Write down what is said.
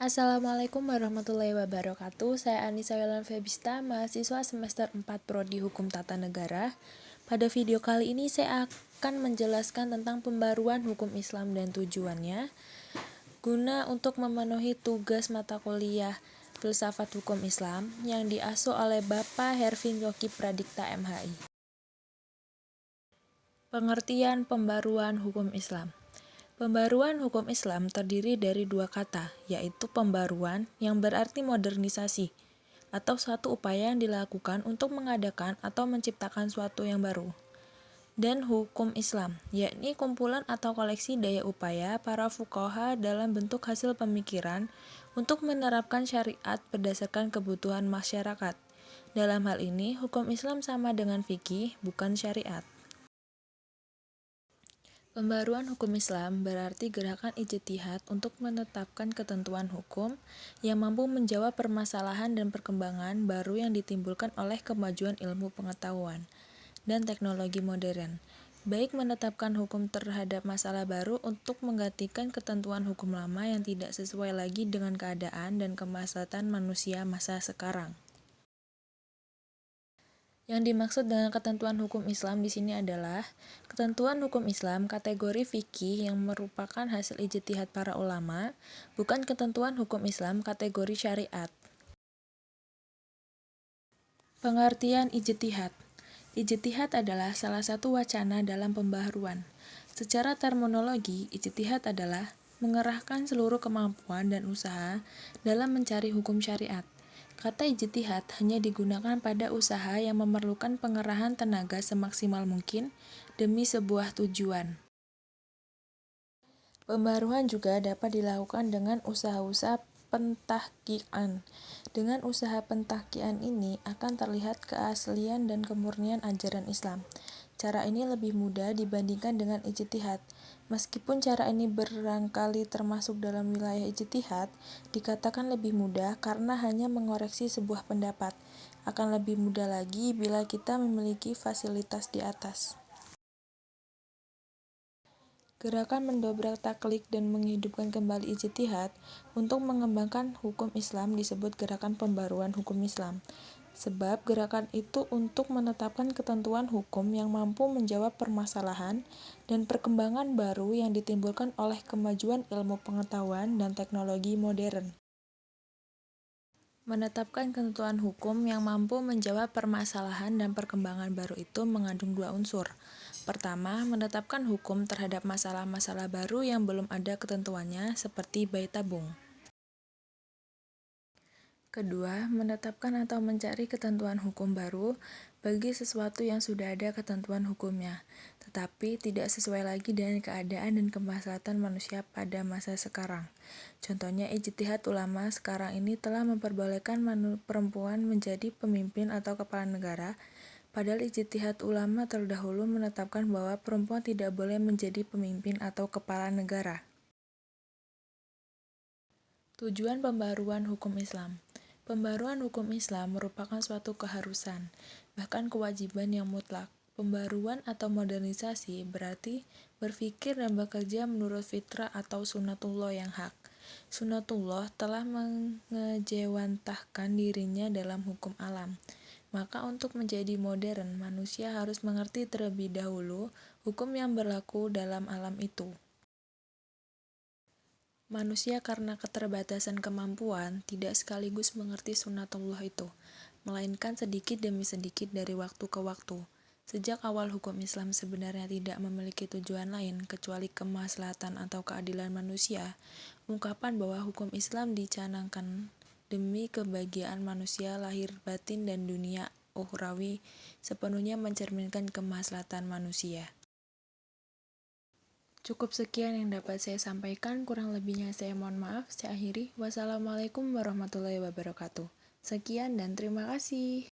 Assalamualaikum warahmatullahi wabarakatuh. Saya Anissa Welan Febista, mahasiswa semester 4 Prodi Hukum Tata Negara. Pada video kali ini saya akan menjelaskan tentang pembaruan hukum Islam dan tujuannya guna untuk memenuhi tugas mata kuliah Filsafat Hukum Islam yang diasuh oleh Bapak Hervin Yogi Pradikta MHI. Pengertian pembaruan hukum Islam. Pembaruan hukum Islam terdiri dari dua kata, yaitu pembaruan yang berarti modernisasi, atau suatu upaya yang dilakukan untuk mengadakan atau menciptakan suatu yang baru. Dan hukum Islam, yakni kumpulan atau koleksi daya upaya para fuqaha dalam bentuk hasil pemikiran untuk menerapkan syariat berdasarkan kebutuhan masyarakat. Dalam hal ini, hukum Islam sama dengan fikih, bukan syariat. Pembaruan hukum Islam berarti gerakan ijtihad untuk menetapkan ketentuan hukum yang mampu menjawab permasalahan dan perkembangan baru yang ditimbulkan oleh kemajuan ilmu pengetahuan dan teknologi modern, baik menetapkan hukum terhadap masalah baru untuk menggantikan ketentuan hukum lama yang tidak sesuai lagi dengan keadaan dan kemaslahatan manusia masa sekarang. Yang dimaksud dengan ketentuan hukum Islam di sini adalah ketentuan hukum Islam kategori fikih yang merupakan hasil ijtihad para ulama, bukan ketentuan hukum Islam kategori syariat. Pengertian ijtihad. Ijtihad adalah salah satu wacana dalam pembaharuan. Secara terminologi, ijtihad adalah mengerahkan seluruh kemampuan dan usaha dalam mencari hukum syariat. Kata ijtihad hanya digunakan pada usaha yang memerlukan pengerahan tenaga semaksimal mungkin demi sebuah tujuan. Pembaruan juga dapat dilakukan dengan usaha-usaha pentahqiqan. Dengan usaha pentahqiqan ini akan terlihat keaslian dan kemurnian ajaran Islam. Cara ini lebih mudah dibandingkan dengan ijtihad. Meskipun cara ini barangkali termasuk dalam wilayah ijtihad, dikatakan lebih mudah karena hanya mengoreksi sebuah pendapat. Akan lebih mudah lagi bila kita memiliki fasilitas di atas. Gerakan mendobrak taklid dan menghidupkan kembali ijtihad untuk mengembangkan hukum Islam disebut gerakan pembaruan hukum Islam. Sebab gerakan itu untuk menetapkan ketentuan hukum yang mampu menjawab permasalahan dan perkembangan baru yang ditimbulkan oleh kemajuan ilmu pengetahuan dan teknologi modern. Menetapkan ketentuan hukum yang mampu menjawab permasalahan dan perkembangan baru itu mengandung dua unsur. Pertama, menetapkan hukum terhadap masalah-masalah baru yang belum ada ketentuannya seperti bayi tabung. Kedua, menetapkan atau mencari ketentuan hukum baru bagi sesuatu yang sudah ada ketentuan hukumnya, tetapi tidak sesuai lagi dengan keadaan dan kemaslahatan manusia pada masa sekarang. Contohnya, ijtihad ulama sekarang ini telah memperbolehkan perempuan menjadi pemimpin atau kepala negara, padahal ijtihad ulama terdahulu menetapkan bahwa perempuan tidak boleh menjadi pemimpin atau kepala negara. Tujuan pembaruan hukum Islam. Pembaruan hukum Islam merupakan suatu keharusan, bahkan kewajiban yang mutlak. Pembaruan atau modernisasi berarti berpikir dan bekerja menurut fitrah atau sunatullah yang hak. Sunatullah telah mengejawantahkan dirinya dalam hukum alam. Maka untuk menjadi modern, manusia harus mengerti terlebih dahulu hukum yang berlaku dalam alam itu. Manusia karena keterbatasan kemampuan tidak sekaligus mengerti sunatullah itu, melainkan sedikit demi sedikit dari waktu ke waktu. Sejak awal hukum Islam sebenarnya tidak memiliki tujuan lain kecuali kemaslahatan atau keadilan manusia. Ungkapan bahwa hukum Islam dicanangkan demi kebahagiaan manusia lahir batin dan dunia ukhrawi sepenuhnya mencerminkan kemaslahatan manusia. Cukup sekian yang dapat saya sampaikan, kurang lebihnya saya mohon maaf. Saya akhiri. Wassalamualaikum warahmatullahi wabarakatuh. Sekian dan terima kasih.